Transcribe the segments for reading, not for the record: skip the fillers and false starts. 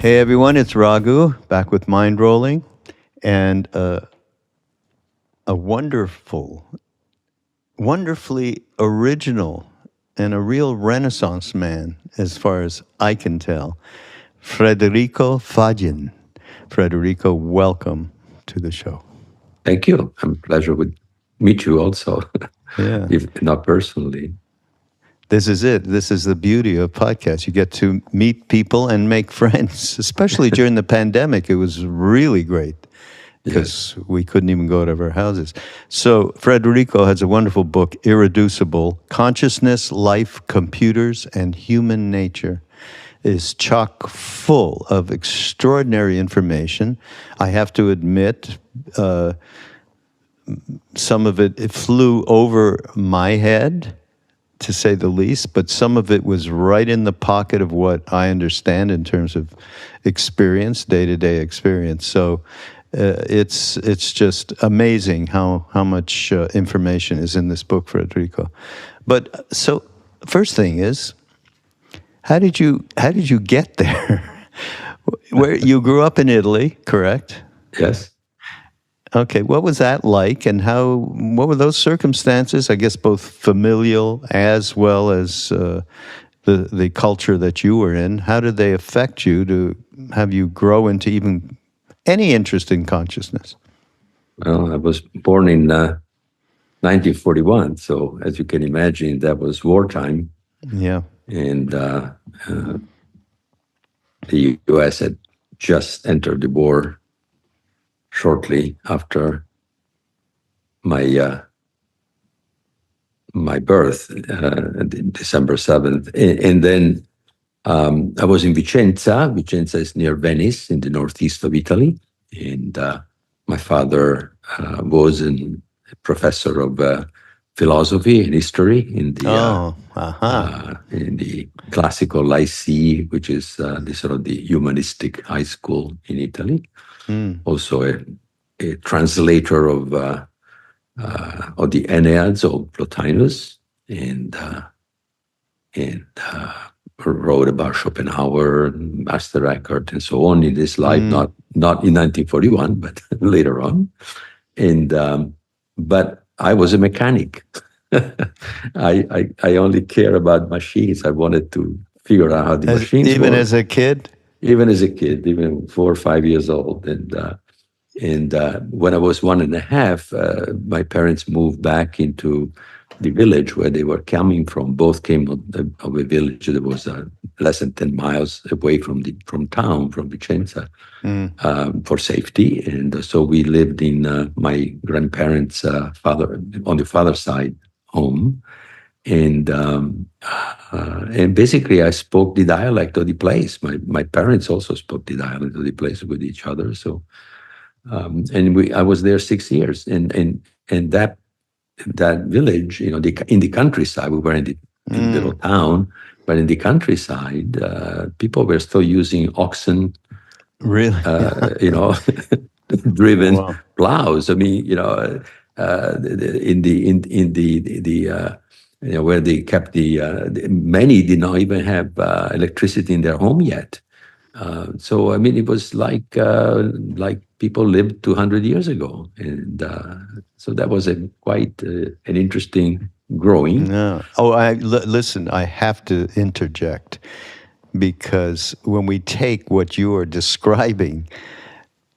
Hey everyone, it's Raghu back with Mindrolling, and a wonderfully original, and a real Renaissance man, as far as I can tell, Federico Faggin. Federico, welcome to the show. Thank you. I'm pleasure to meet you also, Yeah. if not personally. This is it. This is the beauty of podcasts. You get to meet people and make friends, especially during the pandemic. It was really great because we couldn't even go out of our houses. So Federico has a wonderful book, Irreducible, Consciousness, Life, Computers, and Human Nature. It is chock full of extraordinary information. I have to admit, some of it flew over my head, to say the least, but some of it was right in the pocket of what I understand in terms of experience, day-to-day experience. So it's just amazing how much information is in this book, Federico. But so first thing is, how did you get there? Where you grew up in Italy, correct? Yes. Okay, what was that like, and what were those circumstances? I guess both familial as well as the culture that you were in. How did they affect you to have you grow into even any interest in consciousness? Well, I was born in 1941, so as you can imagine, that was wartime. Yeah. And the U.S. had just entered the war shortly after my birth, December 7th. And then I was in Vicenza. Vicenza is near Venice in the northeast of Italy. And my father was a professor of philosophy and history in the classical lycée, which is the sort of the humanistic high school in Italy. Also a translator of the Enneads of Plotinus, and wrote about Schopenhauer, Master Eckhart, and so on in his life. Not in 1941, but later on. And but I was a mechanic. I only care about machines. I wanted to figure out how the machines work. Even as a kid? Even as a kid, even 4 or 5 years old. And when I was 1.5, my parents moved back into the village where they were coming from. Both came of a village that was less than 10 miles away from town, from Vicenza, for safety. And so we lived in my grandparents' on the father's side home. And basically, I spoke the dialect of the place. My parents also spoke the dialect of the place with each other. So, I was there 6 years, and that village, in the countryside. We were in the little town, but in the countryside, people were still using oxen. Really? Driven plows. I mean, in the where they kept many did not even have electricity in their home yet. So I mean, it was like people lived 200 years ago, and so that was quite an interesting growing. No. Oh, listen, I have to interject, because when we take what you are describing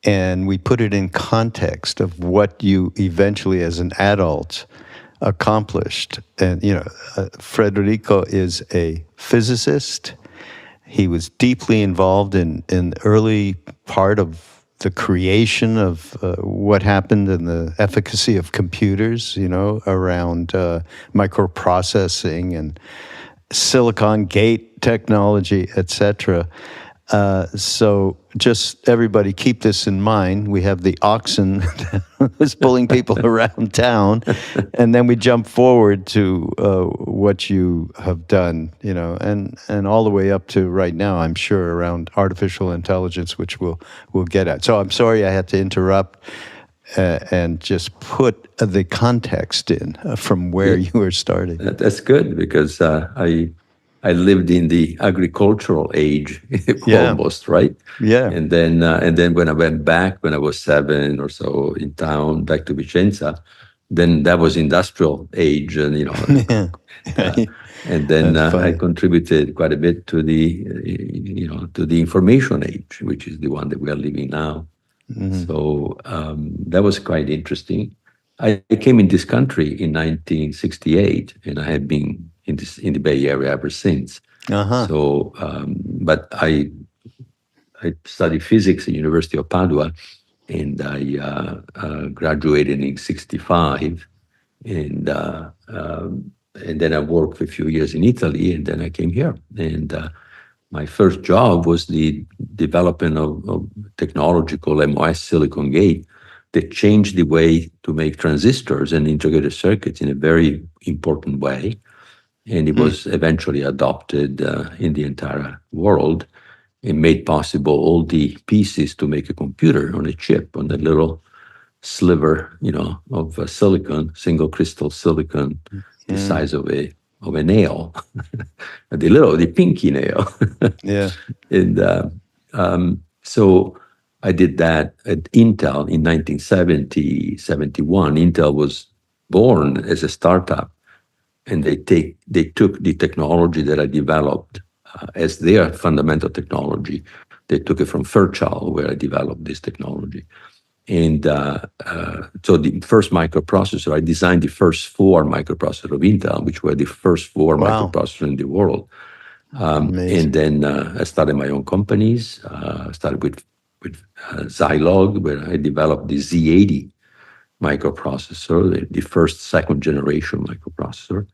and we put it in context of what you eventually, as an adult, accomplished, and Federico is a physicist. He was deeply involved in the early part of the creation of what happened and the efficacy of computers, around microprocessing and silicon gate technology, etc. So just everybody keep this in mind. We have the oxen that's pulling people around town, and then we jump forward to what you have done, and all the way up to right now, I'm sure, around artificial intelligence, which we'll get at. So I'm sorry I had to interrupt and just put the context in from where you were starting. That's good, because I lived in the agricultural age, almost, right? Yeah. And then when I went back, when I was 7 or so in town, back to Vicenza, then that was industrial age, and uh, and then That's I funny. contributed quite a bit to the information age, which is the one that we are living now. So that was quite interesting. I came in this country in 1968, and I have been in the Bay Area ever since. Uh-huh. So, but I studied physics at University of Padua, and I graduated in '65, and and then I worked for a few years in Italy, and then I came here. And my first job was the development of technology called MOS Silicon Gate that changed the way to make transistors and integrated circuits in a very important way. And it was eventually adopted in the entire world. It made possible all the pieces to make a computer on a chip, on a little sliver, of silicon, single crystal silicon, the size of a nail, the pinky nail. Yeah. And so I did that at Intel in 1970, 71. Intel was born as a startup, and they took the technology that I developed as their fundamental technology. They took it from Fairchild, where I developed this technology. And so the first microprocessor, I designed the first 4 microprocessors of Intel, which were the first 4 Wow. microprocessors in the world. And then I started my own companies. I started with Zilog, where I developed the Z80 microprocessor, the first second generation microprocessor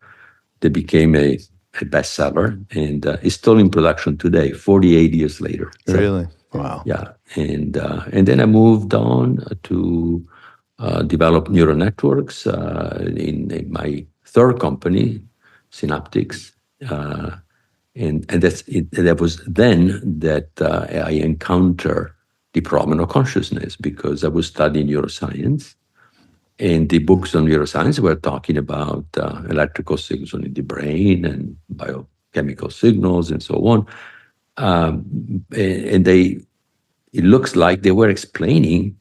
that became a bestseller, and is still in production today, 48 years later. So, Really? Wow. yeah, and then I moved on to develop neural networks in my third company, Synaptics, and that's it. That was then that I encountered the problem of consciousness, because I was studying neuroscience, and the books on neuroscience were talking about electrical signals in the brain and biochemical signals and so on. And it looks like they were explaining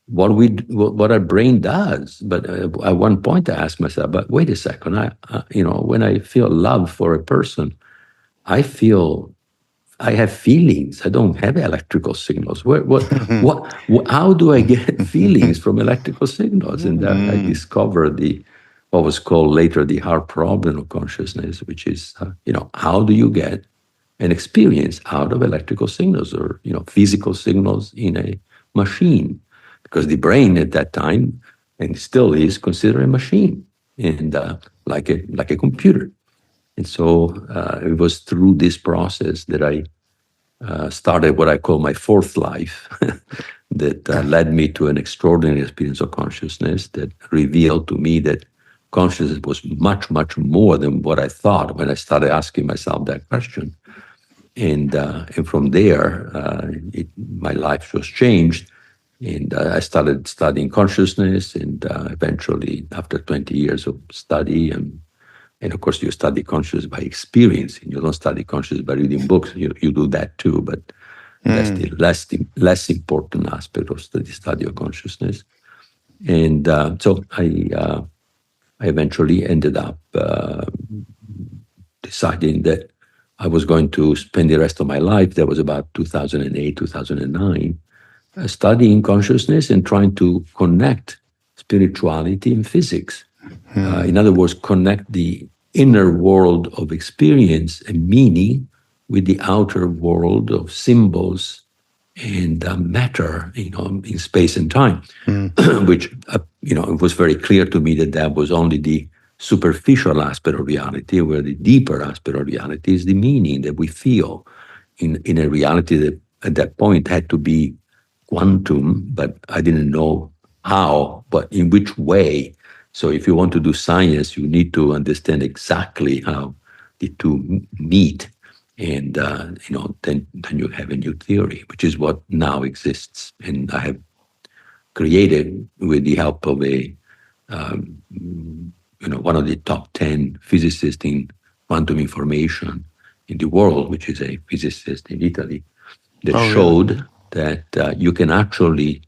what our brain does. But at one point, I asked myself, "But wait a second! When I feel love for a person, I have feelings. I don't have electrical signals. How do I get feelings from electrical signals?" And I discovered what was called later the hard problem of consciousness, which is, how do you get an experience out of electrical signals or, physical signals in a machine? Because the brain at that time, and still is, considered a machine, and like a computer. And so it was through this process that I started what I call my fourth life, that led me to an extraordinary experience of consciousness that revealed to me that consciousness was much, much more than what I thought when I started asking myself that question. And from there, my life was changed. And I started studying consciousness, and eventually, after 20 years of study, and of course, you study consciousness by experiencing. You don't study consciousness by reading books. You do that too, but that's the less important aspect of the study of consciousness. And so I eventually ended up deciding that I was going to spend the rest of my life, that was about 2008, 2009, studying consciousness and trying to connect spirituality and physics. In other words, connect the inner world of experience and meaning with the outer world of symbols and matter, in space and time, which, it was very clear to me that that was only the superficial aspect of reality, where the deeper aspect of reality is the meaning that we feel in a reality that at that point had to be quantum, but I didn't know how, but in which way. So if you want to do science, you need to understand exactly how the two meet, and then you have a new theory, which is what now exists. And I have created, with the help of one of the top 10 physicists in quantum information, the world, which is a physicist in Italy, that Oh, showed really? that you can actually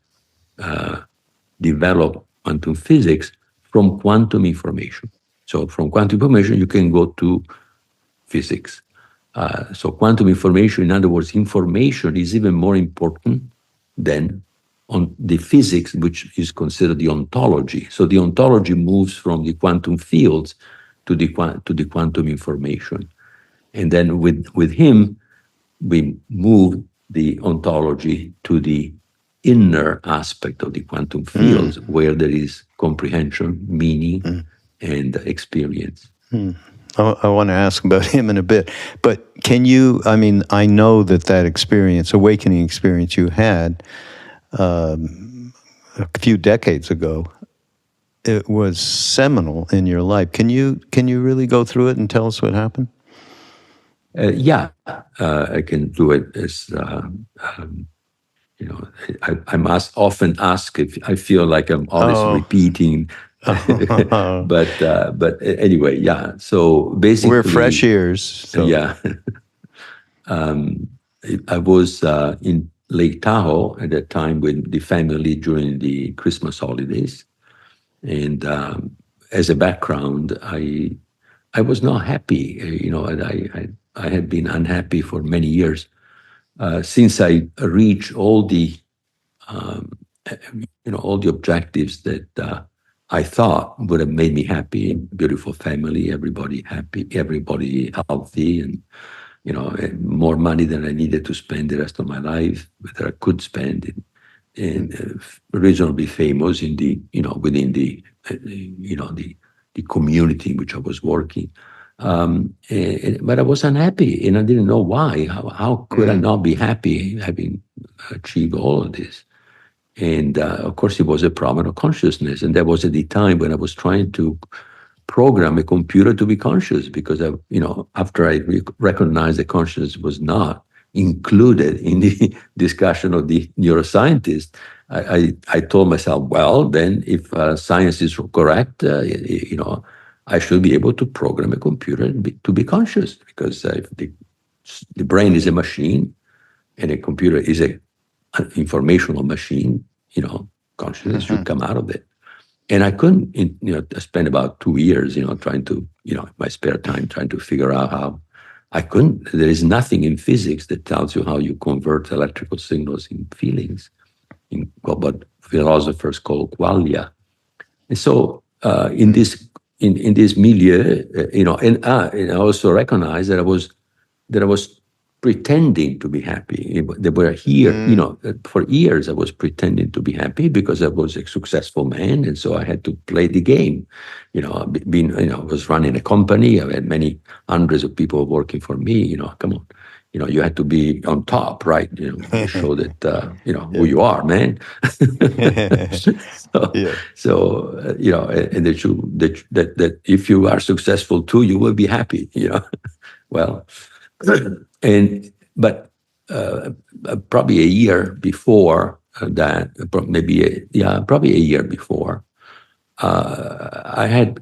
develop quantum physics from quantum information. So from quantum information, you can go to physics. So quantum information, in other words, information is even more important than on the physics, which is considered the ontology. So the ontology moves from the quantum fields to the quantum information. And then with him, we move the ontology to the inner aspect of the quantum fields, where there is comprehension, meaning, and experience. I want to ask about him in a bit, but can you? I mean, I know that experience, awakening experience you had a few decades ago, it was seminal in your life. Can you really go through it and tell us what happened? Yeah, I can do it as I'm often asked if I feel like I'm always repeating, but anyway, yeah. So basically, we're fresh ears. So. Yeah, I was in Lake Tahoe at that time with the family during the Christmas holidays, and as a background, I was not happy. And I had been unhappy for many years since I reached all the all the objectives that I thought would have made me happy. Beautiful family, everybody happy, everybody healthy, and more money than I needed to spend the rest of my life, that I could spend, and reasonably famous in the within the the community in which I was working. But I was unhappy, and I didn't know why. How could I not be happy having achieved all of this? And of course, it was a problem of consciousness. And that was at the time when I was trying to program a computer to be conscious, because after I recognized that consciousness was not included in the discussion of the neuroscientists, I told myself, well, then if science is correct, I should be able to program a computer to be conscious, because if the brain is a machine and a computer is an informational machine, consciousness should come out of it. And I couldn't, I spent about 2 years, trying to, my spare time, trying to figure out how. I couldn't. There is nothing in physics that tells you how you convert electrical signals in feelings, in what philosophers call qualia. And so in this milieu, and I also recognized that I was pretending to be happy. They were here, for years I was pretending to be happy because I was a successful man, and so I had to play the game. I was running a company. I had many hundreds of people working for me. Come on, you had to be on top, right? Show that who you are, man. And that if you are successful too, you will be happy. Well. But probably a year before that, probably a year before, I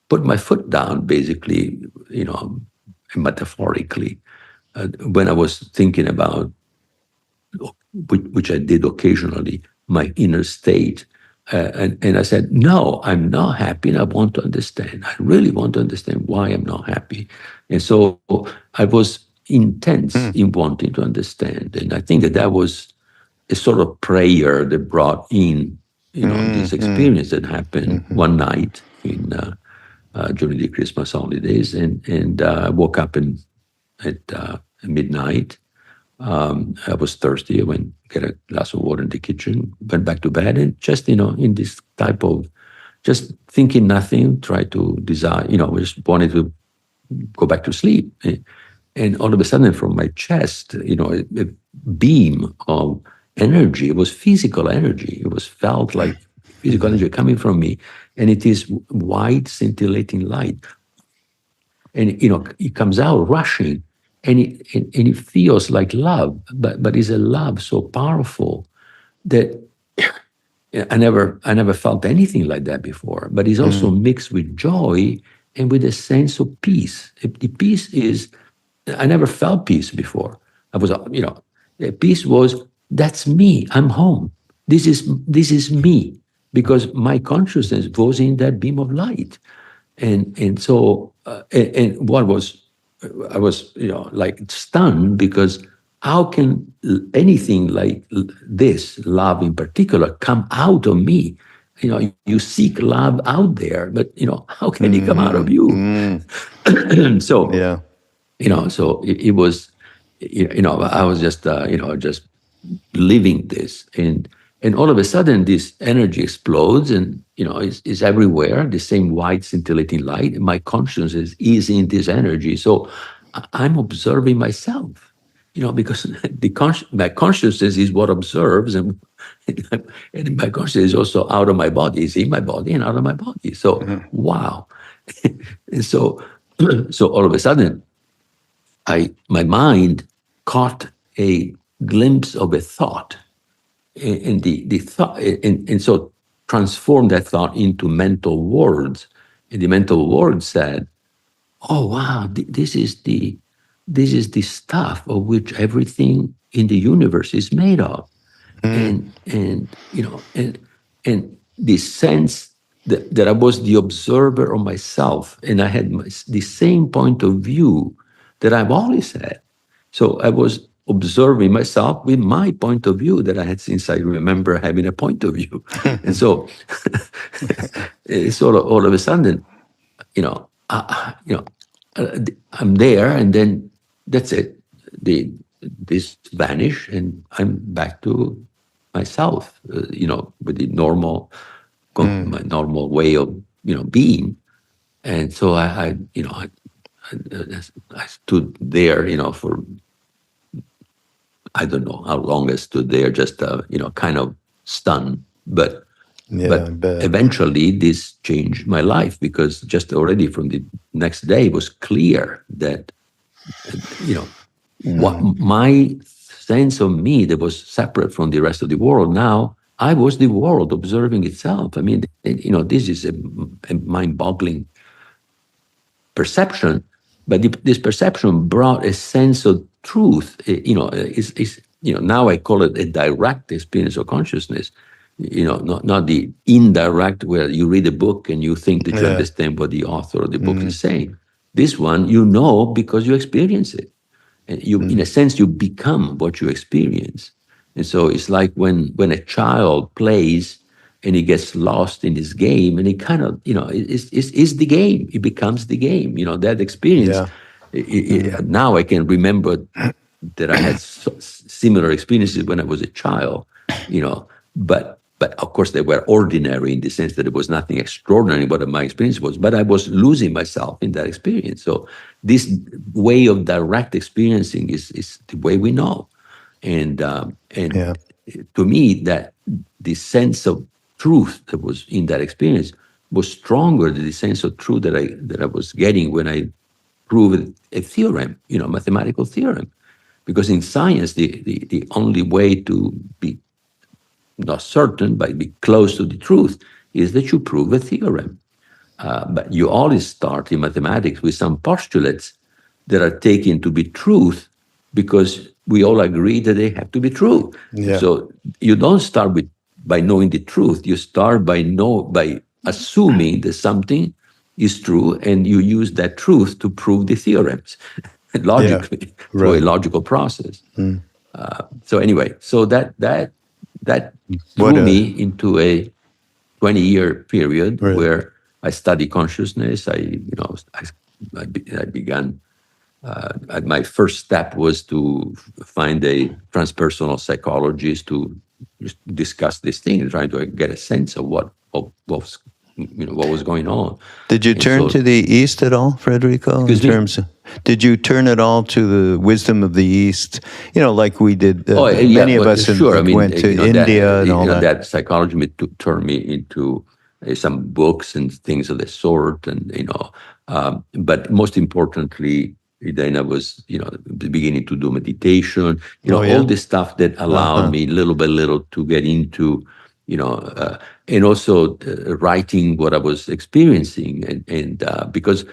put my foot down, basically, metaphorically, when I was thinking about, which I did occasionally, my inner state. And I said, no, I'm not happy, and I want to understand. I really want to understand why I'm not happy. And so I was intense in wanting to understand. And I think that was a sort of prayer that brought in, this experience that happened one night during the Christmas holidays. And I woke up at midnight. I was thirsty. I went get a glass of water in the kitchen, went back to bed, and just, in this type of just thinking nothing, try to desire, just wanted to go back to sleep. And all of a sudden from my chest, a beam of energy. It was physical energy. It was felt like physical energy coming from me. And it is white scintillating light. And, it comes out rushing. And it feels like love, but it's a love so powerful that I never felt anything like that before. But it's also mixed with joy and with a sense of peace. The peace is, I never felt peace before. I was, peace was, that's me. I'm home. This is me, because my consciousness was in that beam of light, and so and what was, I was like stunned, because how can anything like this, love in particular, come out of me? You seek love out there, but how can it come out of you? So Yeah. so it was, I was just just living this, and all of a sudden this energy explodes, and is everywhere, the same white scintillating light, and my consciousness is in this energy. So I'm observing myself, because my consciousness is what observes, and my consciousness is also out of my body, is in my body and out of my body. So wow. And so all of a sudden my mind caught a glimpse of a thought, and the thought, and so transformed that thought into mental words, and the mental words said, "Oh wow, this is the stuff of which everything in the universe is made of," and and the sense that I was the observer of myself, and I had the same point of view that I've always had. So I was observing myself with my point of view that I had since I remember having a point of view. And so, all of a sudden, I'm there, and then that's it. This vanish, and I'm back to myself. With the normal, my normal way of being. And so I stood there, for I don't know how long I stood there, just kind of stunned. But I bet. eventually this changed my life, because just already from the next day it was clear that what my sense of me that was separate from the rest of the world, now I was the world observing itself. I mean, this is a mind-boggling perception, but this perception brought a sense of truth. Now I call it a direct experience of consciousness. Not the indirect, where you read a book and you think that you understand what the author of the book is saying. This one, because you experience it. And in a sense, you become what you experience. And so it's like when a child plays and he gets lost in this game, and he kind of, it's the game. It becomes the game. That experience. Yeah. Now I can remember that I had similar experiences when I was a child, but of course they were ordinary in the sense that it was nothing extraordinary what my experience was, but I was losing myself in that experience. So this way of direct experiencing is the way we know. And to me, that the sense of truth that was in that experience was stronger than the sense of truth that I was getting when I proved a theorem, mathematical theorem. Because in science, the only way to be not certain, but be close to the truth, is that you prove a theorem. But you always start in mathematics with some postulates that are taken to be truth, because we all agree that they have to be true. Yeah. So you don't start by knowing the truth. You start by assuming that something is true, and you use that truth to prove the theorems logically through a logical process. So anyway, so that threw me into a 20-year period where I studied consciousness. I began. My first step was to find a transpersonal psychologist to discuss this thing, trying to get a sense of what was going on. Did you turn to the East at all, Federico? Did you turn at all to the wisdom of the East? Like we did. Many of us went to India and all that. That psychology turned me into some books and things of the sort, and but most importantly, then I was beginning to do meditation. All this stuff that allowed me little by little to get into and also writing what I was experiencing, and because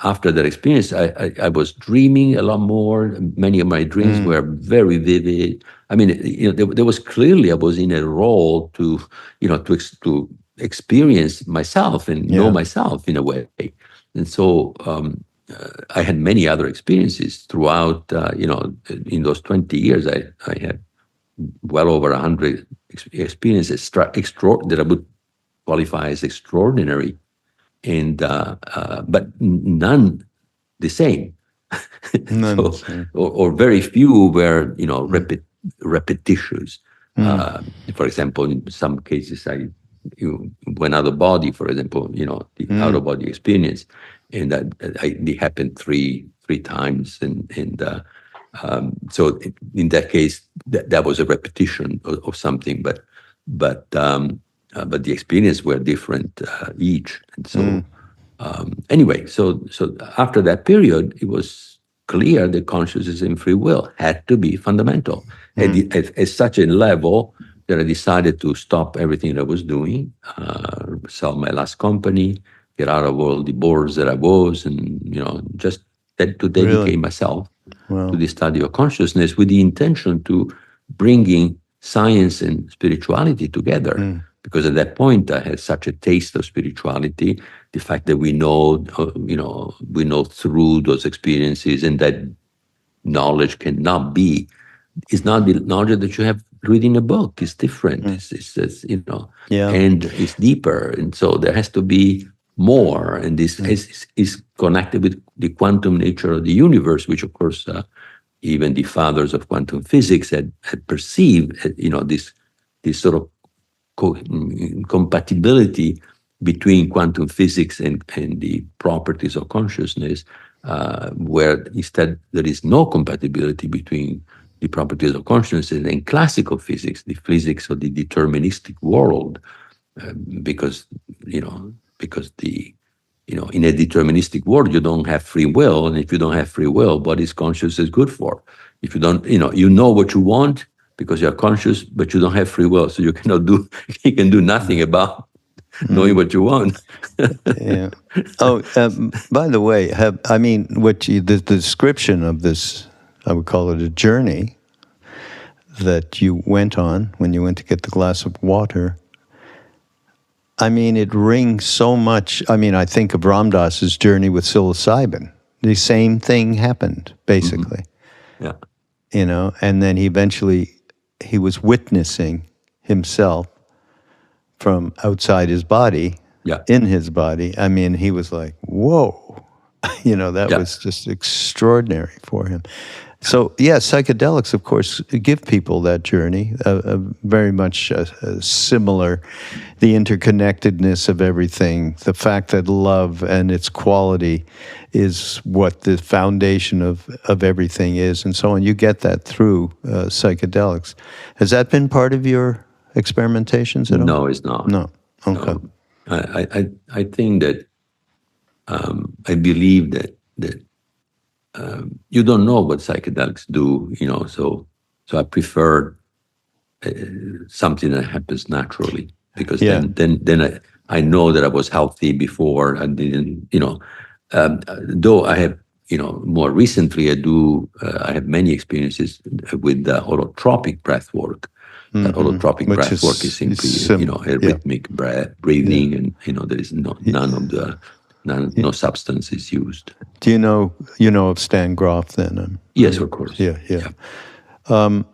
after that experience, I was dreaming a lot more. Many of my dreams were very vivid. I mean, there was clearly I was in a role to, to experience myself and know myself in a way. And so I had many other experiences throughout. In those 20 years, I had well over 100 experiences that I would qualify as extraordinary, and but none the same. None the So, same. or very few were repetitious. For example, in some cases, I went out of body. For example, the out of body experience, and it happened three times, and so in that case, that was a repetition of something, but the experience were different each, and so anyway, so after that period, it was clear that consciousness and free will had to be fundamental at such a level that I decided to stop everything I was doing, sell my last company, get out of all the boards that I was, and just to dedicate myself to the study of consciousness with the intention to bringing science and spirituality together. Because at that point, I had such a taste of spirituality, the fact that we know through those experiences, and that knowledge is not the knowledge that you have reading a book. It's different. It's and it's deeper. And so there has to be more. And this is connected with the quantum nature of the universe, which of course, even the fathers of quantum physics had perceived, this sort of compatibility between quantum physics and the properties of consciousness, where instead there is no compatibility between the properties of consciousness and classical physics, the physics of the deterministic world, because in a deterministic world you don't have free will, and if you don't have free will, what is consciousness good for? If you don't, you know what you want because you're conscious, but you don't have free will, so you can do nothing about knowing what you want. Yeah. Oh, by the way, the description of this, I would call it a journey that you went on when you went to get the glass of water. I mean, it rings so much. I mean, I think of Ram Dass's journey with psilocybin. The same thing happened, basically. Yeah. And then he was witnessing himself from outside his body, in his body. I mean, he was like, whoa, that was just extraordinary for him. So, psychedelics, of course, give people that journey, very much similar, the interconnectedness of everything, the fact that love and its quality is what the foundation of everything is, and so on. You get that through psychedelics. Has that been part of your experimentations at all? No, it's not. No. Okay. No. I think that I believe that you don't know what psychedelics do, so I prefer something that happens naturally, because then I know that I was healthy before. I didn't, though I have, more recently I have many experiences with holotropic breath work. That holotropic breath work is simply, a rhythmic breathing, and there is no substance is used. Do you know of Stan Grof then? Yes, of course. Yeah. Well,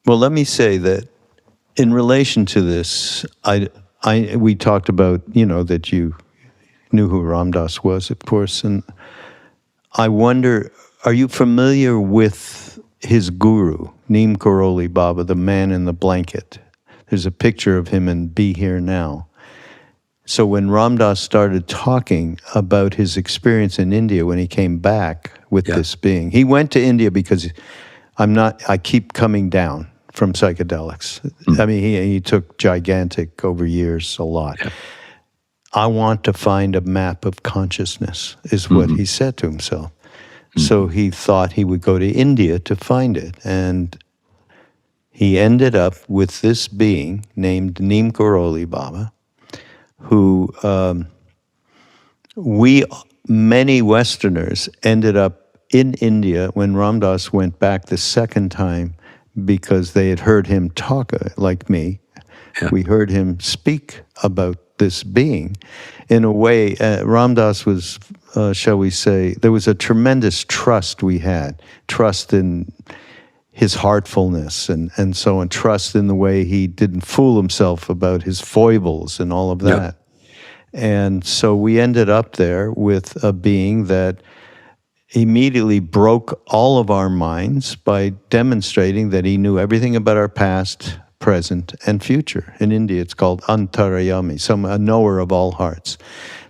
let me say that in relation to this, we talked about that you knew who Ram Dass was, of course, and I wonder, are you familiar with his guru, Neem Karoli Baba, the man in the blanket? There's a picture of him in Be Here Now. So when Ram Dass started talking about his experience in India when he came back with this being, he went to India because I keep coming down from psychedelics. I mean, he took gigantic over years, a lot. Yeah. I want to find a map of consciousness, is what he said to himself. So he thought he would go to India to find it. And he ended up with this being named Neem Karoli Baba, who many Westerners ended up in India when Ram Dass went back the second time because they had heard him talk, like me. Yeah. We heard him speak about this being. In a way, Ram Dass was, shall we say, there was a tremendous trust we had, trust in his heartfulness and so on, trust in the way he didn't fool himself about his foibles and all of that. And so we ended up there with a being that immediately broke all of our minds by demonstrating that he knew everything about our past, present, and future. In India, it's called Antarayami, a knower of all hearts.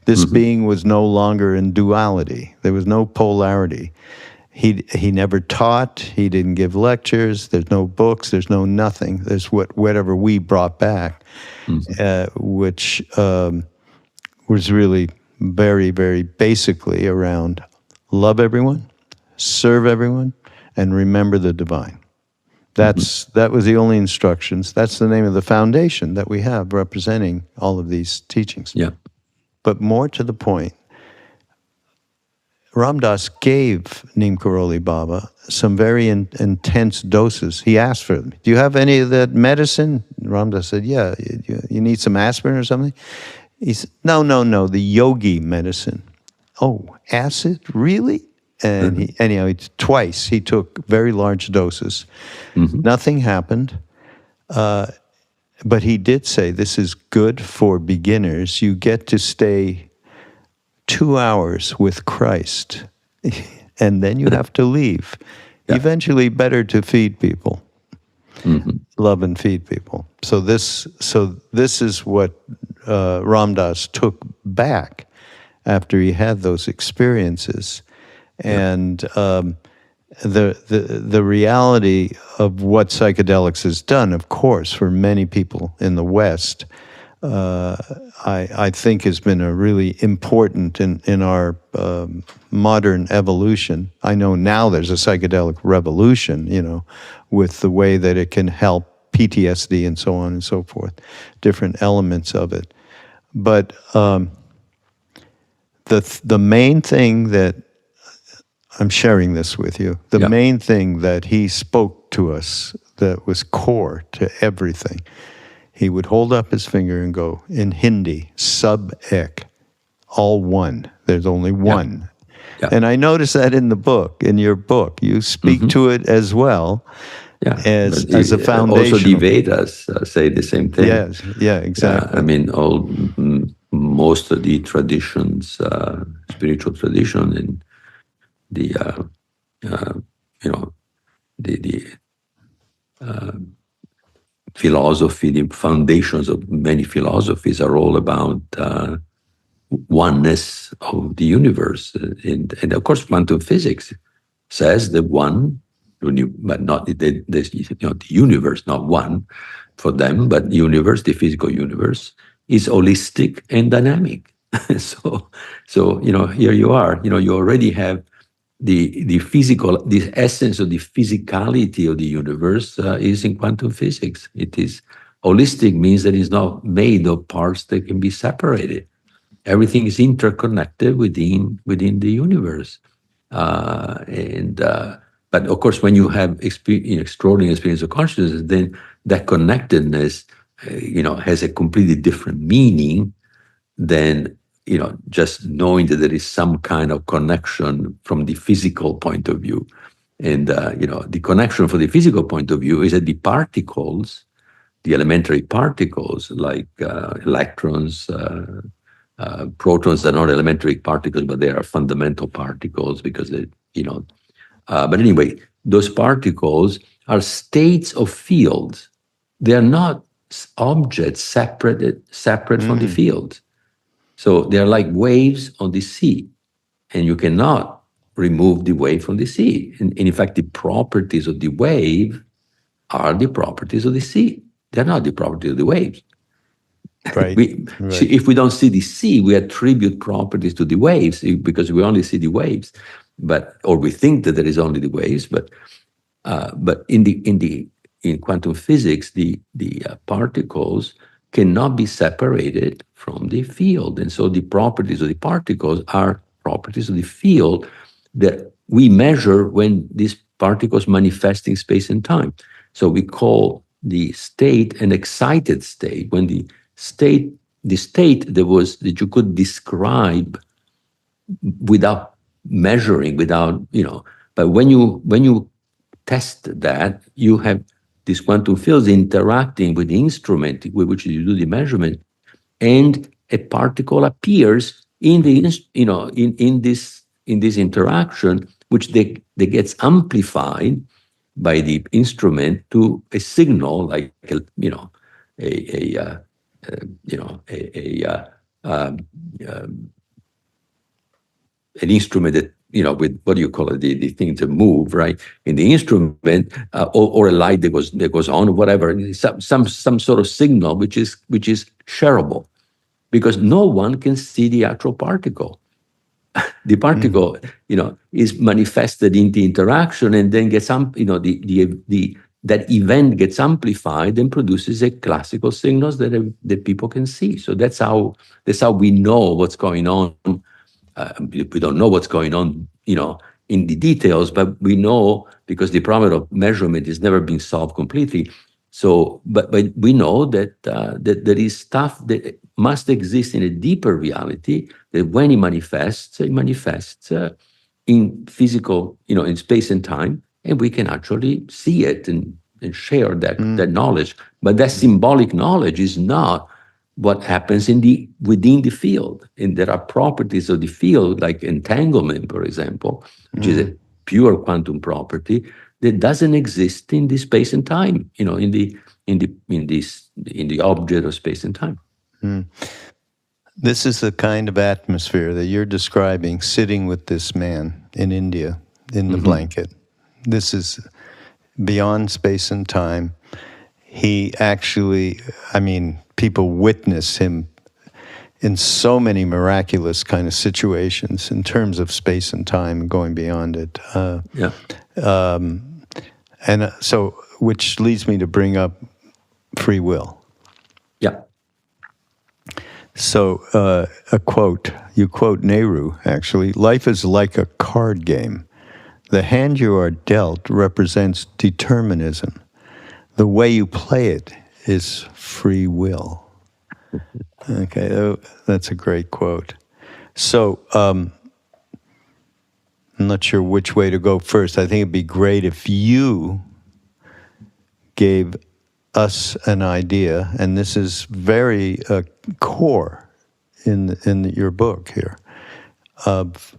This being was no longer in duality. There was no polarity. He never taught. He didn't give lectures. There's no books. There's no nothing. There's whatever we brought back, which was really very, very basically around love everyone, serve everyone, and remember the divine. That was the only instructions. That's the name of the foundation that we have representing all of these teachings. Yeah. But more to the point, Ram Dass gave Neem Karoli Baba some very intense doses. He asked for them. Do you have any of that medicine? Ram Dass said, yeah. You need some aspirin or something? He said, no, the yogi medicine. Oh, acid? Really? And twice he took very large doses. Nothing happened. But he did say, this is good for beginners. You get to stay 2 hours with Christ, and then you have to leave. Yeah. Eventually, better to feed people, love and feed people. So this is what Ram Dass took back after he had those experiences, and the reality of what psychedelics has done, of course, for many people in the West. I think has been a really important in our modern evolution. I know now there's a psychedelic revolution, with the way that it can help PTSD and so on and so forth, different elements of it. But the main thing that I'm sharing this with you, the main thing that he spoke to us that was core to everything, he would hold up his finger and go, in Hindi, sub ek, all one. There's only one. Yeah. And I noticed that in your book. You speak to it as well as a foundation. Also the Vedas say the same thing. Yes, yeah, exactly. Most of the traditions, spiritual tradition and the philosophy, the foundations of many philosophies are all about oneness of the universe. And of course, quantum physics says that one, but not the universe, not one for them, but the universe, the physical universe, is holistic and dynamic. So here you are. You already have the physical, the essence of the physicality of the universe is in quantum physics. It is holistic, means that it's not made of parts that can be separated. Everything is interconnected within the universe. But of course, when you have extraordinary experience of consciousness, then that connectedness, has a completely different meaning than just knowing that there is some kind of connection from the physical point of view. And, the connection from the physical point of view is that the particles, the elementary particles like electrons, protons are not elementary particles, but they are fundamental particles because but anyway, those particles are states of fields. They are not objects separate from the field. So they are like waves on the sea, and you cannot remove the wave from the sea. And in fact, the properties of the wave are the properties of the sea. They're not the properties of the waves. Right. If we don't see the sea, we attribute properties to the waves because we only see the waves, or we think that there is only the waves. But in the in quantum physics, the particles cannot be separated from the field. And so the properties of the particles are properties of the field that we measure when these particles manifest in space and time. So we call the state an excited state, when the state that you could describe without measuring, but when you test that, you have these quantum fields interacting with the instrument with which you do the measurement, and a particle appears in this interaction, which they gets amplified by the instrument to a signal, like an instrument that, with, what do you call it, the thing to move, right? In the instrument, or a light that goes on, or whatever, some sort of signal which is shareable, because no one can see the actual particle. The particle, is manifested in the interaction, and then gets that event gets amplified and produces a classical signals that people can see. So that's how we know what's going on. We don't know what's going on, in the details, but we know because the problem of measurement has never been solved completely. So, but we know that there is stuff that must exist in a deeper reality, that when it manifests in physical, in space and time, and we can actually see it and share that knowledge. But that symbolic knowledge is not what happens within the field. And there are properties of the field, like entanglement, for example, which is a pure quantum property that doesn't exist in the space and time, in the object of space and time. This is the kind of atmosphere that you're describing, sitting with this man in India in the blanket. This is beyond space and time. He actually, people witness him in so many miraculous kind of situations in terms of space and time and going beyond it. So, which leads me to bring up free will. Yeah. So, a quote, you quote Nehru, actually: "Life is like a card game. The hand you are dealt represents determinism. The way you play it is free will." Okay, that's a great quote. So, I'm not sure which way to go first. I think it'd be great if you gave us an idea, and this is very core in your book here, of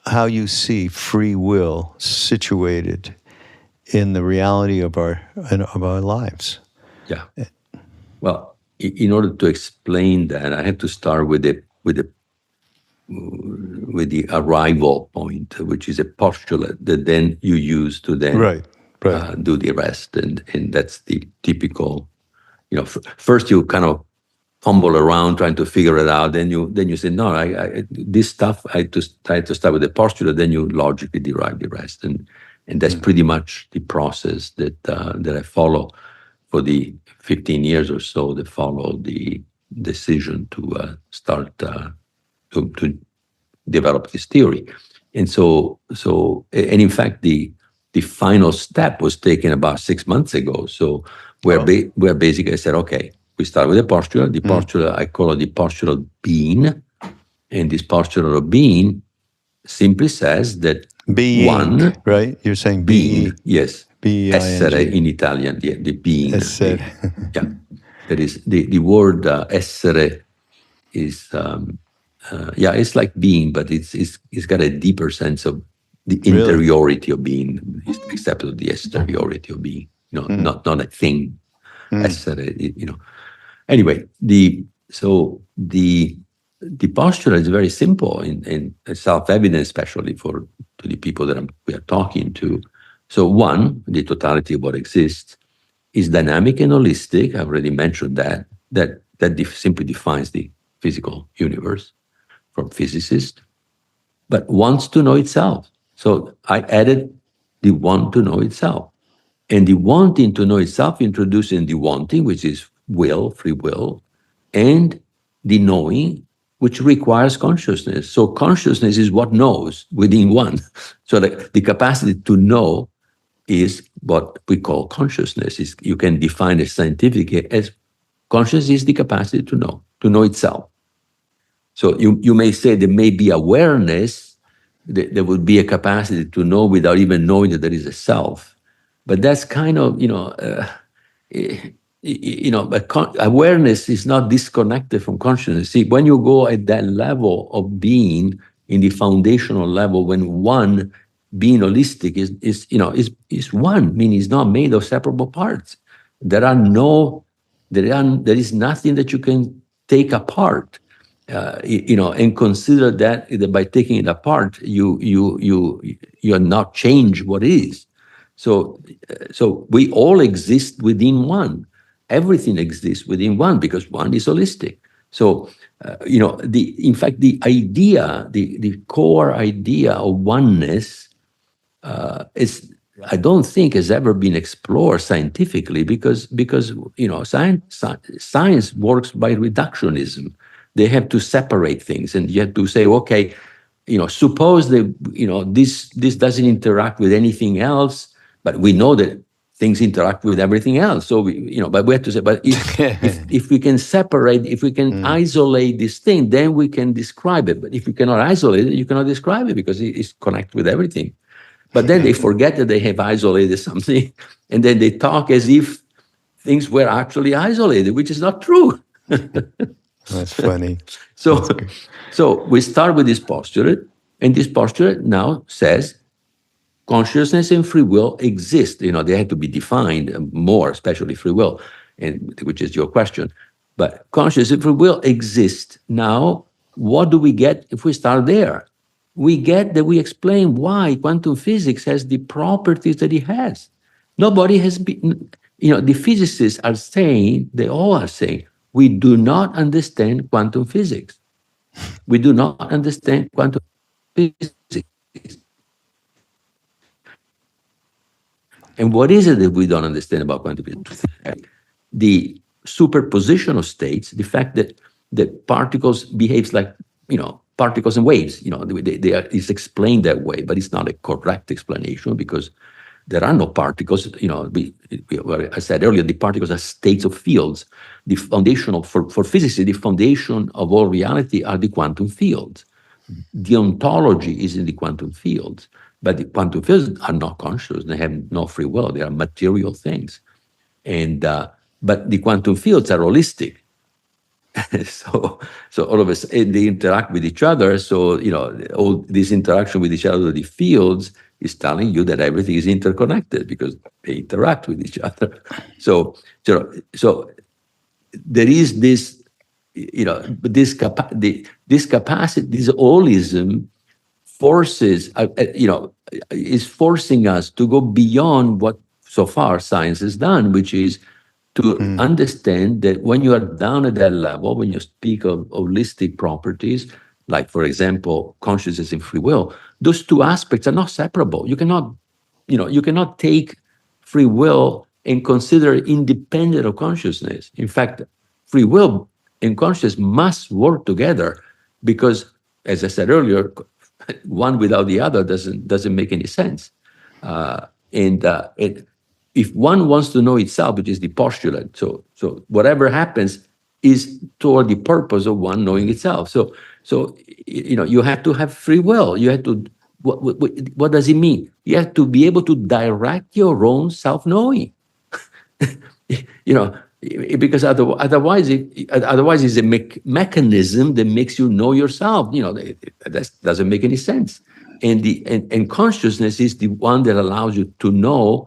how you see free will situated in the reality of our lives. Yeah. Well, in order to explain that, I have to start with the arrival point, which is a postulate that then you use to then do the rest, and that's the typical. First you kind of fumble around trying to figure it out. Then you say, no, this stuff I had to start with the postulate. Then you logically derive the rest, and that's pretty much the process that I follow for the 15 years or so that followed the decision to start to develop this theory. And so in fact the final step was taken about 6 months ago. So where basically I said, okay, we start with the postulate. The postulate, I call it the postulate of being, and this postulate of being simply says that being, one, right? You're saying being, yes. B-I-N-G. Essere in Italian, the being. Essere. Yeah. That is the word essere is it's like being, but it's got a deeper sense of the interiority of being, except of the exteriority of being. Not a thing. Essere, Anyway, the postulate is very simple and self-evident, especially to the people that we are talking to. So one, the totality of what exists is dynamic and holistic. I've already mentioned that simply defines the physical universe from physicists, but wants to know itself. So I added the want to know itself. And the wanting to know itself introducing the wanting, which is will, free will, and the knowing, which requires consciousness. So consciousness is what knows within one. So the capacity to know is what we call consciousness. You can define it scientifically as consciousness is the capacity to know itself. So you may say there may be awareness, there would be a capacity to know without even knowing that there is a self. But that's kind of, but awareness is not disconnected from consciousness. See, when you go at that level of being, in the foundational level, when one being holistic is one, meaning it's not made of separable parts. There is nothing that you can take apart, and consider that by taking it apart, you're not change what is. So we all exist within one. Everything exists within one because one is holistic. So, in fact, the idea, the core idea of oneness I don't think has ever been explored scientifically because science works by reductionism. They have to separate things, and you have to say, okay, suppose that this doesn't interact with anything else, but we know that things interact with everything else. So but we have to say, but if we can separate, if we can isolate this thing, then we can describe it. But if you cannot isolate it, you cannot describe it because it's connected with everything. But then they forget that they have isolated something, and then they talk as if things were actually isolated, which is not true. That's funny. So we start with this postulate, and this postulate now says consciousness and free will exist. They have to be defined more, especially free will, and which is your question. But consciousness and free will exist. Now, what do we get if we start there? We get that we explain why quantum physics has the properties that it has. Nobody has been, the physicists are saying, they all are saying, we do not understand quantum physics. We do not understand quantum physics. And what is it that we don't understand about quantum physics? The superposition of states, the fact that particles behaves like, particles and waves, it's explained that way, but it's not a correct explanation because there are no particles. I said earlier, the particles are states of fields. The foundational, for physics, the foundation of all reality are the quantum fields. The ontology is in the quantum fields, but the quantum fields are not conscious. They have no free will. They are material things. But the quantum fields are holistic. So all of us, they interact with each other. So, all this interaction with each other, the fields, is telling you that everything is interconnected because they interact with each other. So there is this, this capacity, this holism forces, is forcing us to go beyond what so far science has done, which is to understand that when you are down at that level, when you speak of holistic properties, like, for example, consciousness and free will, those two aspects are not separable. You cannot take free will and consider it independent of consciousness. In fact, free will and consciousness must work together because, as I said earlier, one without the other doesn't make any sense. If one wants to know itself, which is the postulate, so whatever happens is toward the purpose of one knowing itself. So you have to have free will. You have to. What does it mean? You have to be able to direct your own self-knowing. Because otherwise it's a mechanism that makes you know yourself. That doesn't make any sense. And consciousness is the one that allows you to know.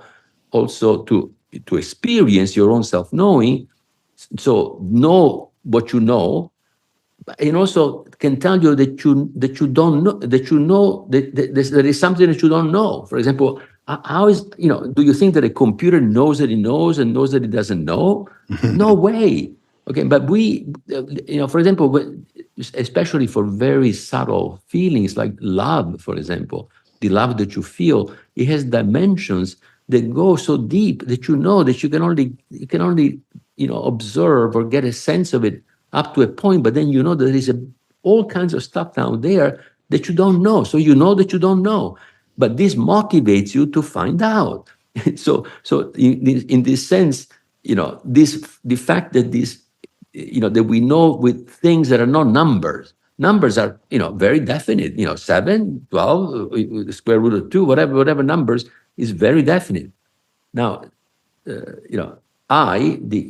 Also to experience your own self-knowing, so know what you know, and also can tell you that you don't know, that there is something that you don't know. For example, how is do you think that a computer knows that it knows and knows that it doesn't know? No way. Okay, but we, for example, especially for very subtle feelings like love, for example, the love that you feel, it has dimensions that go so deep that you can only observe or get a sense of it up to a point, but then there is all kinds of stuff down there that you don't know. So that you don't know, but this motivates you to find out. So in this sense, the fact that that we know with things that are not numbers. Numbers are, very definite. 7, 12, the square root of 2, whatever numbers is very definite. Now, the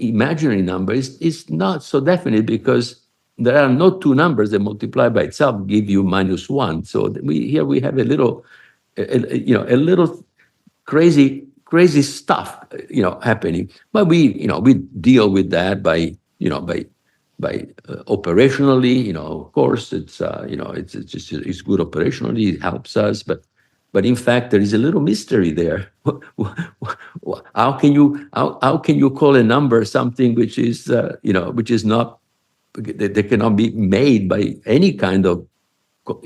imaginary number is not so definite, because there are no two numbers that multiply by itself give you -1. So we have a little crazy stuff, happening. But we deal with that by operationally. Of course, it's good operationally. It helps us, but in fact, there is a little mystery there. How can you call a number something which is not, that cannot be made by any kind of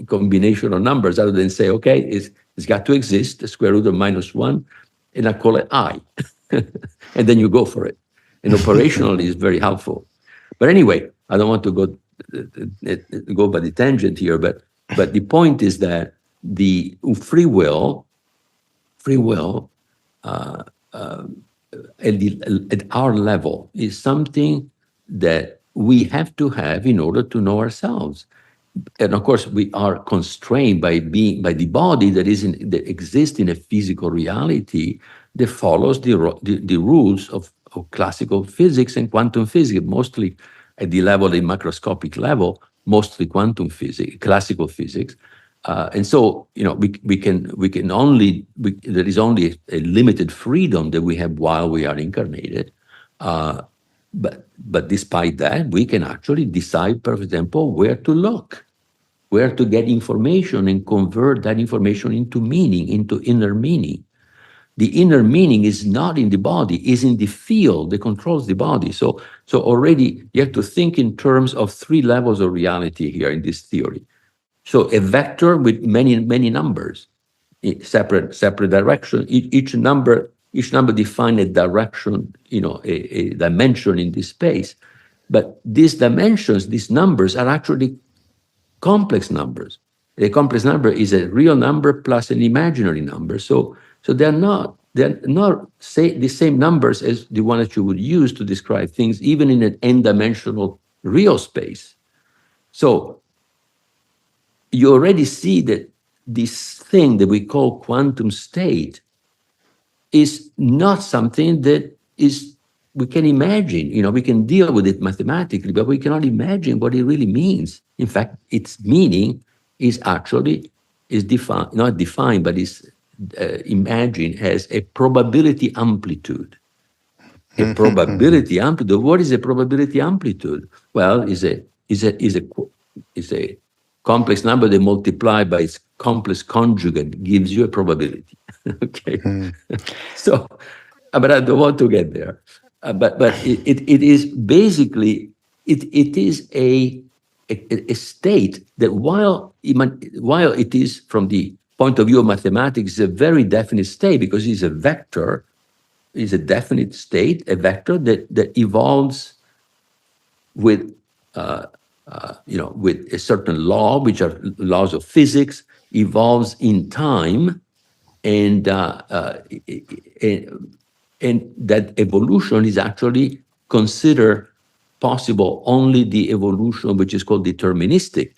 combination of numbers, other than say, okay, it's got to exist, the square root of -1, and I call it I, and then you go for it. And operationally is very helpful. But anyway, I don't want to go by the tangent here, but the point is that the free will at our level is something that we have to have in order to know ourselves. And of course, we are constrained by the body that exists in a physical reality that follows the rules of classical physics and quantum physics, mostly at the macroscopic level, mostly quantum physics, classical physics. And so, there is only a limited freedom that we have while we are incarnated. But despite that, we can actually decide, for example, where to look, where to get information, and convert that information into meaning, into inner meaning. The inner meaning is not in the body, is in the field that controls the body. So already you have to think in terms of 3 levels of reality here in this theory. So a vector with many numbers, separate direction. Each number defines a direction, a dimension in this space. But these dimensions, these numbers, are actually complex numbers. A complex number is a real number plus an imaginary number. So they're not the same numbers as the one that you would use to describe things, even in an n-dimensional real space. So you already see that this thing that we call quantum state is not something that we can imagine. We can deal with it mathematically, but we cannot imagine what it really means. In fact, its meaning is defined, not defined, but is imagined as a probability amplitude. A probability amplitude. What is a probability amplitude? Well, is a complex number that multiplied by its complex conjugate gives you a probability. Okay. So, but I don't want to get there. But it is basically it is a state that while it is, from the point of view of mathematics, is a very definite state, because it's a vector, is a definite state, a vector that evolves with with a certain law, which are laws of physics, evolves in time, and that evolution is actually considered possible only the evolution which is called deterministic.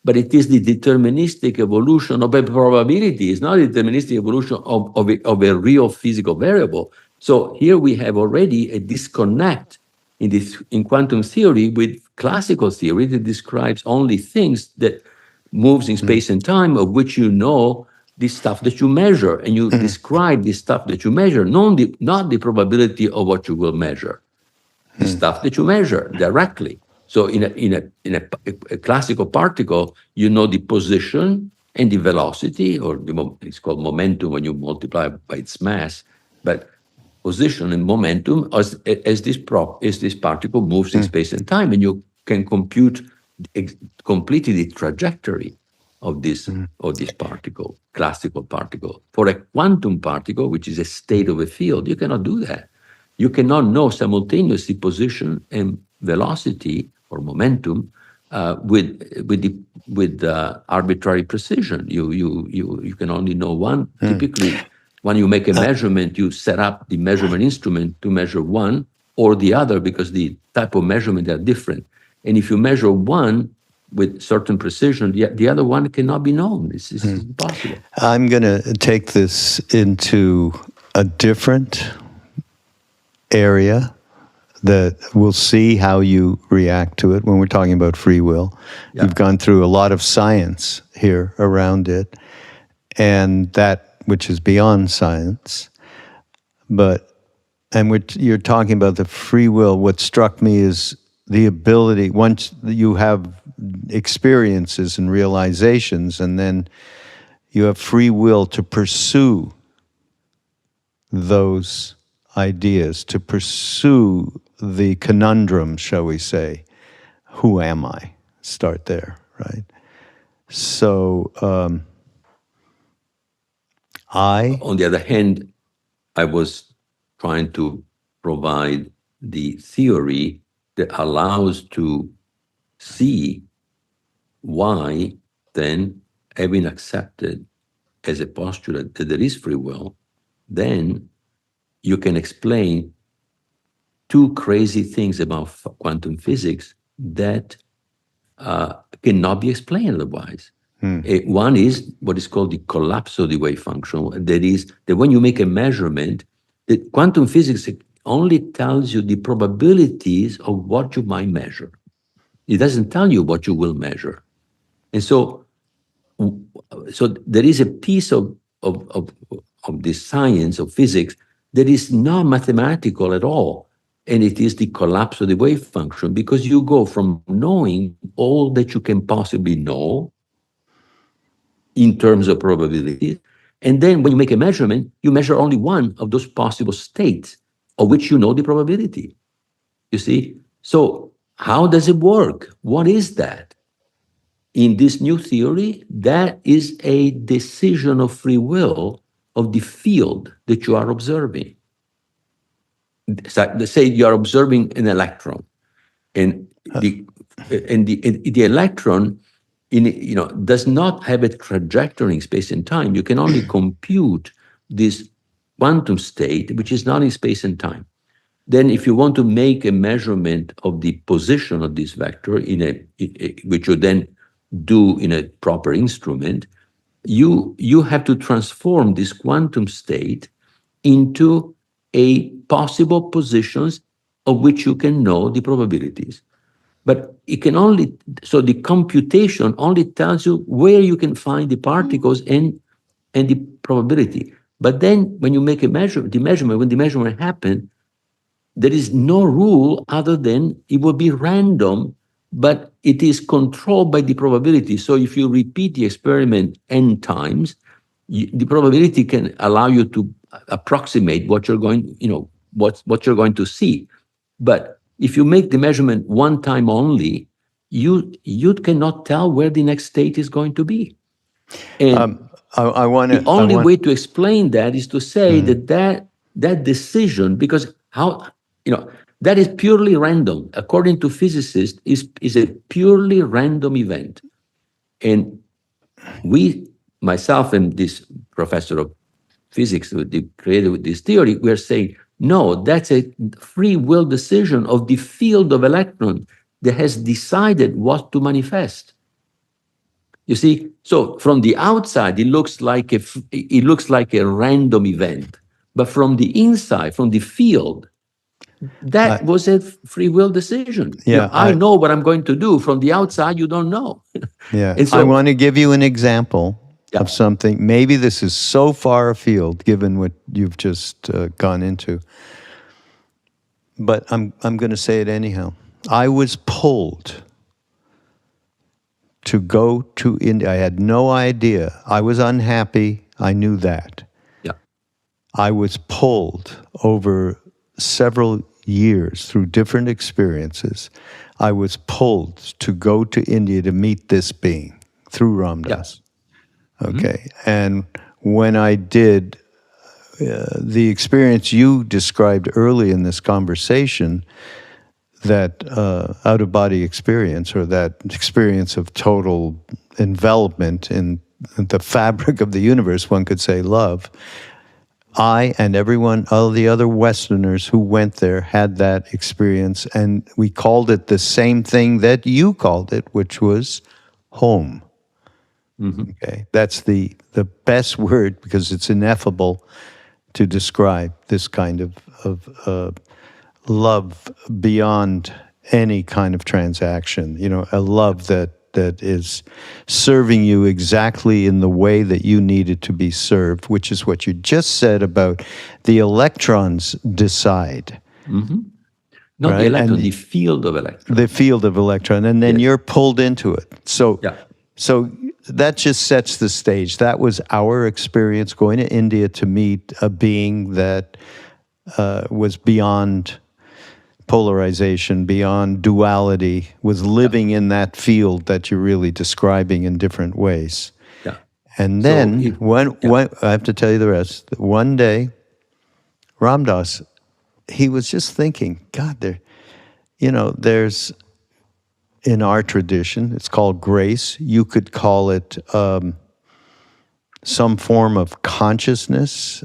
But it is the deterministic evolution of a probability. It's not a deterministic evolution of a real physical variable. So here we have already a disconnect in quantum theory with classical theory that describes only things that moves in space and time, of which the stuff that you measure, and you describe the stuff that you measure, not the probability of what you will measure, the stuff that you measure directly. So in a classical particle, the position and the velocity, or it's called momentum when you multiply by its mass, but position and momentum as this particle moves in space and time, and you can compute completely the trajectory. of this particle, classical particle. For a quantum particle, which is a state of a field, you cannot do that. You cannot know simultaneously position and velocity or momentum with arbitrary precision. You can only know one. Typically, when you make a measurement, you set up the measurement instrument to measure one or the other because the type of measurement are different. And if you measure one with certain precision, the other one cannot be known. It's impossible. I'm going to take this into a different area that we'll see how you react to it when we're talking about free will. Yeah. You've gone through a lot of science here around it, and that which is beyond science. You're talking about the free will. What struck me is the ability, once you have experiences and realizations, and then you have free will to pursue those ideas, to pursue the conundrum, shall we say. Who am I? Start there, right? So, On the other hand, I was trying to provide the theory that allows to see why then, having accepted as a postulate that there is free will, then you can explain two crazy things about quantum physics that cannot be explained otherwise. One is what is called the collapse of the wave function. That is, that when you make a measurement, that quantum physics only tells you the probabilities of what you might measure. It doesn't tell you what you will measure. And so there is a piece of this science of physics that is not mathematical at all. And it is the collapse of the wave function, because you go from knowing all that you can possibly know in terms of probability, and then when you make a measurement, you measure only one of those possible states of which you know the probability. You see? So how does it work? What is that? In this new theory, that is a decision of free will of the field that you are observing. So let's say you are observing an electron, and the electron does not have a trajectory in space and time. You can only compute this quantum state, which is not in space and time. Then if you want to make a measurement of the position of this vector which you then do in a proper instrument, you have to transform this quantum state into a possible positions of which you can know the probabilities. But it can only, so the computation only tells you where you can find the particles and the probability. But then when you make when the measurement happens, there is no rule other than it will be random, but it is controlled by the probability. So if you repeat the experiment n times, the probability can allow you to approximate what you're going, what you're going to see. But if you make the measurement one time only, you cannot tell where the next state is going to be. And the only way to explain that is to say that decision, because that is purely random. According to physicists, is a purely random event. And myself and this professor of physics who created this theory, we are saying, no, that's a free will decision of the field of electrons that has decided what to manifest. You see, so from the outside, it looks like a random event, but from the inside, from the field, that was a free will decision. Yeah, I know what I'm going to do. From the outside, you don't know. Yeah, and so, I want to give you an example of something. Maybe this is so far afield, given what you've just gone into. But I'm going to say it anyhow. I was pulled to go to India. I had no idea. I was unhappy. I knew that. Yeah. I was pulled over several years through different experiences. I was pulled to go to India to meet this being, through Ramdas. Okay. And when I did the experience you described early in this conversation, that out-of-body experience, or that experience of total envelopment in the fabric of the universe, one could say love, I and everyone, all the other Westerners who went there had that experience, and we called it the same thing that you called it, which was home. Okay, that's the best word, because it's ineffable to describe this kind of love beyond any kind of transaction. You know, a love that is serving you exactly in the way that you needed to be served, which is what you just said about the electrons decide. Not right? the electron, And the field of electrons. the field of electron, and then you're pulled into it. So that just sets the stage. That was our experience going to India to meet a being that was beyond polarization, beyond duality, was living in that field that you're really describing in different ways. Yeah. And then, when I have to tell you the rest, one day, Ramdas, he was just thinking, God, there's, in our tradition, it's called grace. You could call it some form of consciousness.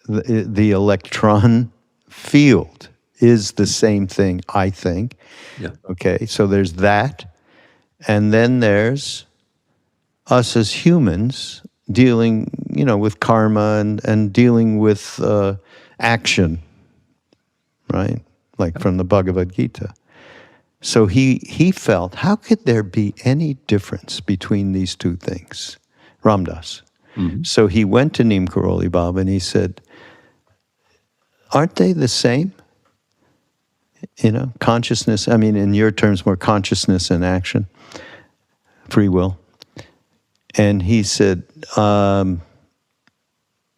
The electron field is the same thing, I think. Yeah. Okay, so there's that. And then there's us as humans dealing, with karma and dealing with action, right? Like from the Bhagavad Gita. So he felt, how could there be any difference between these two things? Ramdas. So he went to Neem Karoli Baba and he said, aren't they the same? Consciousness, I mean, in your terms, more consciousness and action, free will. And he said, I'm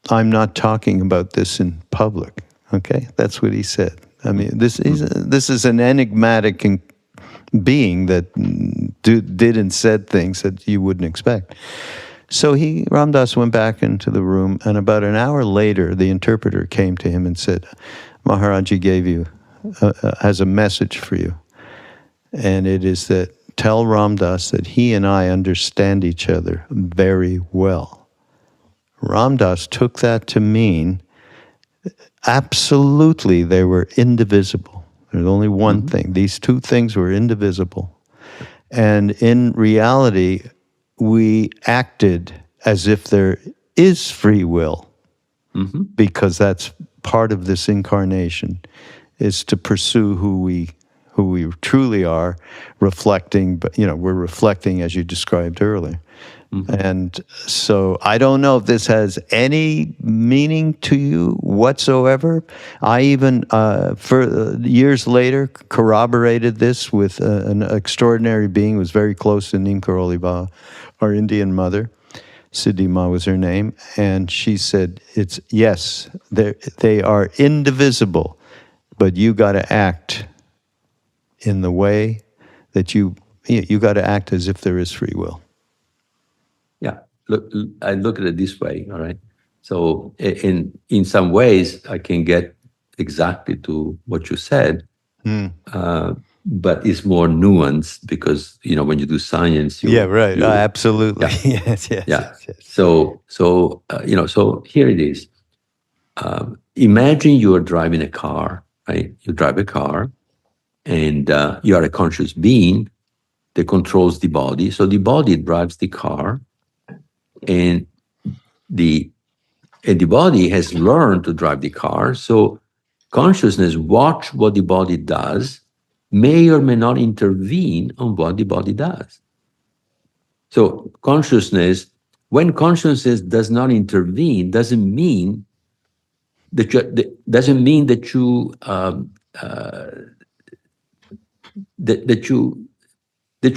not talking about this in public. Okay, that's what he said. I mean, this is an enigmatic being that did and said things that you wouldn't expect. So Ramdas went back into the room, and about an hour later, the interpreter came to him and said, Maharaji has a message for you. And it is that, tell Ramdas that he and I understand each other very well. Ramdas took that to mean absolutely they were indivisible. There's only one thing. These two things were indivisible. And in reality, we acted as if there is free will, because that's part of this incarnation, is to pursue who we truly are, reflecting, but we're reflecting as you described earlier. And so I don't know if this has any meaning to you whatsoever. I even, for years later, corroborated this with an extraordinary being who was very close to Neem Karoli Baba, our Indian mother. Siddhi Ma was her name. And she said, yes, they are indivisible, but you got to act in the way that you got to act as if there is free will. Yeah, look, I look at it this way, all right? So in some ways, I can get exactly to what you said, but it's more nuanced because, when you do science... absolutely. Yeah. Yes. So here it is. Imagine you are driving a car, right? You drive a car, and you are a conscious being that controls the body. So the body drives the car, and the body has learned to drive the car. So consciousness watch what the body does, may or may not intervene on what the body does. So when consciousness does not intervene, doesn't mean that you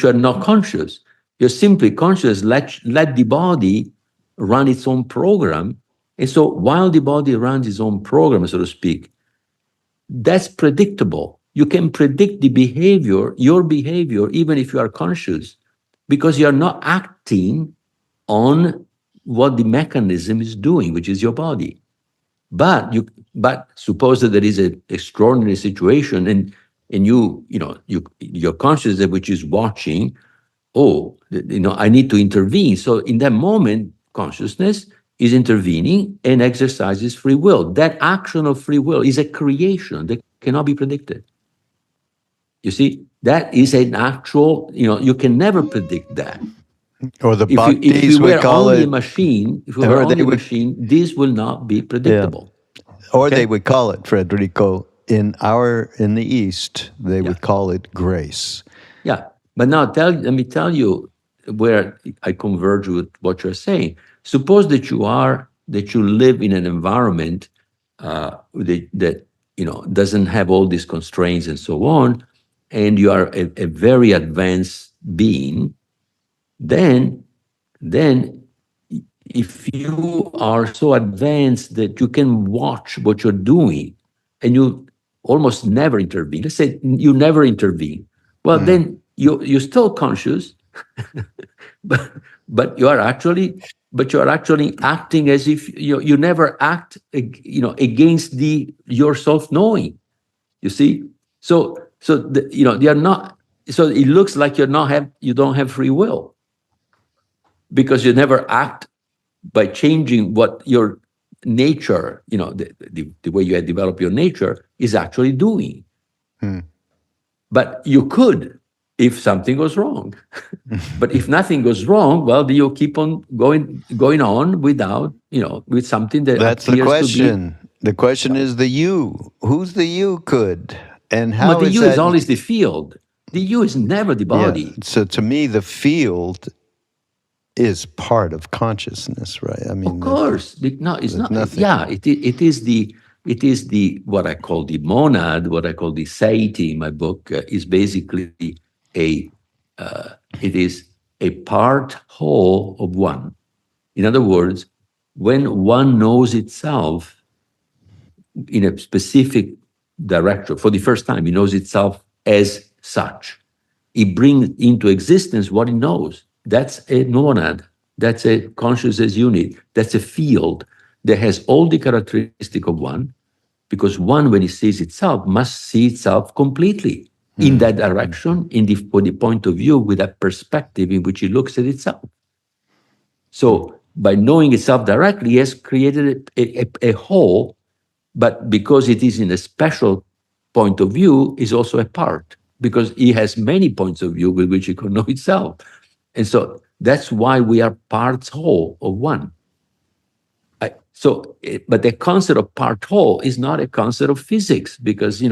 are not conscious. You're simply conscious. Let the body run its own program. And so while the body runs its own program, so to speak, that's predictable. You can predict the behavior, your behavior, even if you are conscious. because you're not acting on what the mechanism is doing, which is your body. But suppose that there is an extraordinary situation, and your consciousness, which is watching, I need to intervene. So in that moment, consciousness is intervening and exercises free will. That action of free will is a creation that cannot be predicted. You see, that is an actual, you can never predict that. Or the If bhaktis, we we were call only it. a machine, if we were only a machine, this will not be predictable. Or Okay? they would call it, Federico, in the East, they would call it grace. Yeah. But now let me tell you where I converge with what you're saying. Suppose that you live in an environment that doesn't have all these constraints and so on, and you are a very advanced being, then if you are so advanced that you can watch what you're doing and you almost never intervene, let's say you never intervene, well, then you're still conscious, but you are actually acting as if you never act against your self-knowing. You see, they are not. So it looks like you don't have free will, because you never act by changing what your nature, the way you have developed your nature is actually doing. But you could, if something goes wrong. But if nothing goes wrong, well, you keep on going on without, with something that That's the appears to be. question. The question is the you. Who's the you could? And But how the is you is that? always the field. The you is never the body. Yeah. So to me, the field is part of consciousness, right? I mean, Of course, no, it's not. nothing. Yeah, it is the what I call the monad, what I call the sati in my book, is basically it is a part whole of one. In other words, when one knows itself in a specific direction for the first time, it knows itself as such. It brings into existence what it knows. That's a monad. That's a consciousness unit. That's a field that has all the characteristic of one, because one, when it sees itself, must see itself completely in that direction, for the point of view, with that perspective in which it looks at itself. So by knowing itself directly, it has created a whole, but because it is in a special point of view, is also a part, because it has many points of view with which it can know itself. And so that's why we are parts whole of one. But the concept of part whole is not a concept of physics, because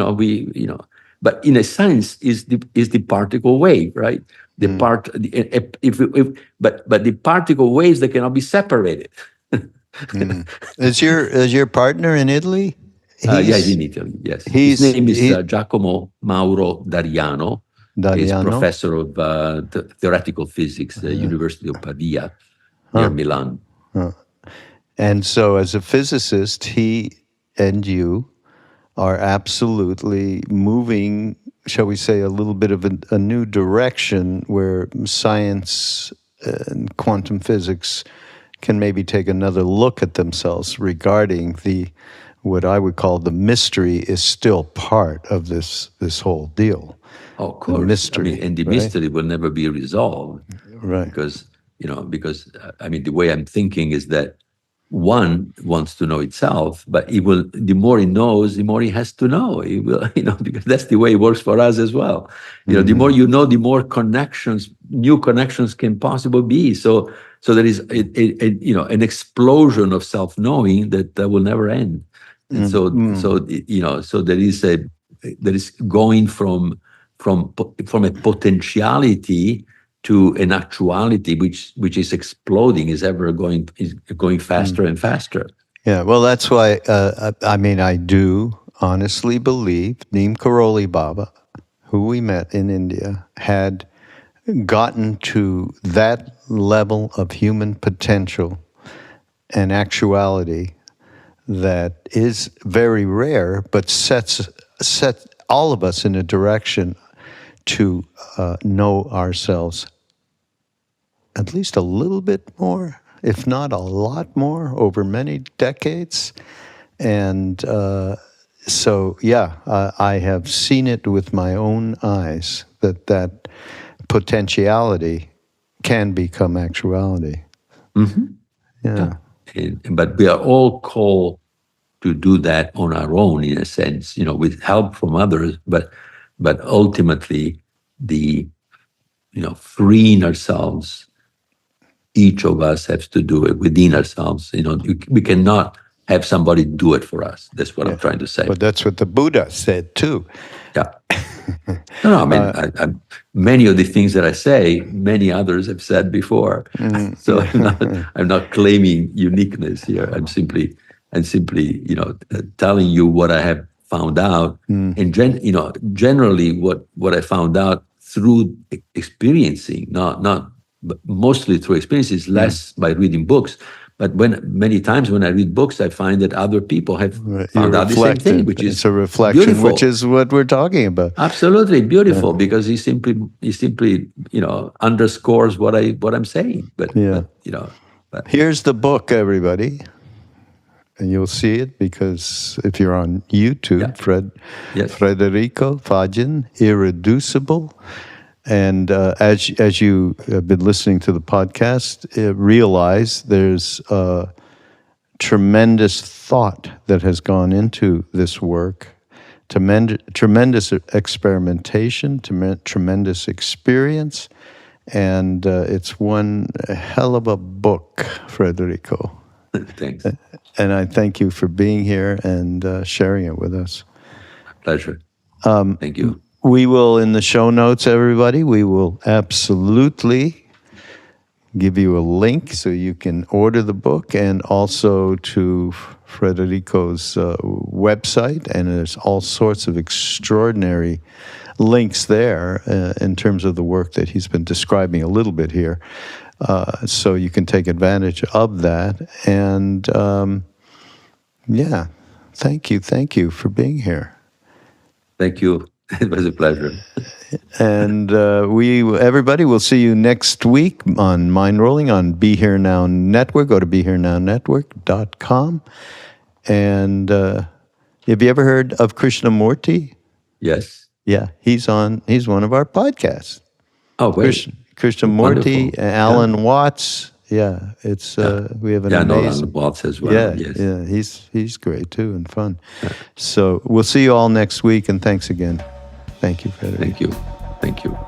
but in a sense is the particle wave, right? The part, but the particle waves that cannot be separated. Is your partner in Italy? He's in Italy. Yes, his name is Giacomo Mauro Dariano. He's professor of theoretical physics at the University of Pavia near Milan. And so, as a physicist, he and you are absolutely moving, shall we say, a little bit of a new direction where science and quantum physics can maybe take another look at themselves regarding what I would call the mystery is still part of this whole deal. Oh, of course. The mystery, and the mystery will never be resolved. Right. Because the way I'm thinking is that one wants to know itself, but the more he knows, the more he has to know. He will, because that's the way it works for us as well. The more you know, the more new connections can possibly be. So there is an explosion of self-knowing that will never end. And so there is going from a potentiality to an actuality which is exploding, is going faster and faster. Yeah, well, that's why, I do honestly believe Neem Karoli Baba, who we met in India, had gotten to that level of human potential and actuality that is very rare, but set all of us in a direction to know ourselves at least a little bit more, if not a lot more, over many decades. And I have seen it with my own eyes that potentiality can become actuality. Mm-hmm. Yeah. But we are all called to do that on our own, in a sense, with help from others. But ultimately, the freeing ourselves, each of us has to do it within ourselves. We cannot have somebody do it for us. That's what I'm trying to say. But that's what the Buddha said too. Yeah. No, I mean, many of the things that I say, many others have said before. So I'm not claiming uniqueness here. I'm simply, telling you what I have found out, and generally what I found out through experiencing, but mostly through experiences, less by reading books. But many times when I read books, I find that other people have found out the same thing, which is it's a reflection, beautiful. Which is what we're talking about. Absolutely beautiful, because he simply underscores what I'm saying. But here's the book, everybody, and you'll see it because if you're on YouTube, Federico Faggin, Irreducible. And as you have been listening to the podcast, realize there's tremendous thought that has gone into this work, tremendous experimentation, tremendous experience, and it's one hell of a book, Federico. Thanks. And I thank you for being here and sharing it with us. Pleasure. Thank you. We will, in the show notes, everybody, we will absolutely give you a link so you can order the book, and also to Federico's website. And there's all sorts of extraordinary links there in terms of the work that he's been describing a little bit here. So you can take advantage of that. And thank you for being here. Thank you. It was a pleasure. And everybody, we'll see you next week on Mindrolling on Be Here Now Network. Go to BeHereNowNetwork.com. And have you ever heard of Krishnamurti? Yes. Yeah, he's one of our podcasts. Oh, great. Krishnamurti, Alan Watts. Yeah, it's we have an amazing. Alan Watts as well. Yeah, he's great too and fun. So we'll see you all next week, and thanks again. Thank you, Federico. Thank you.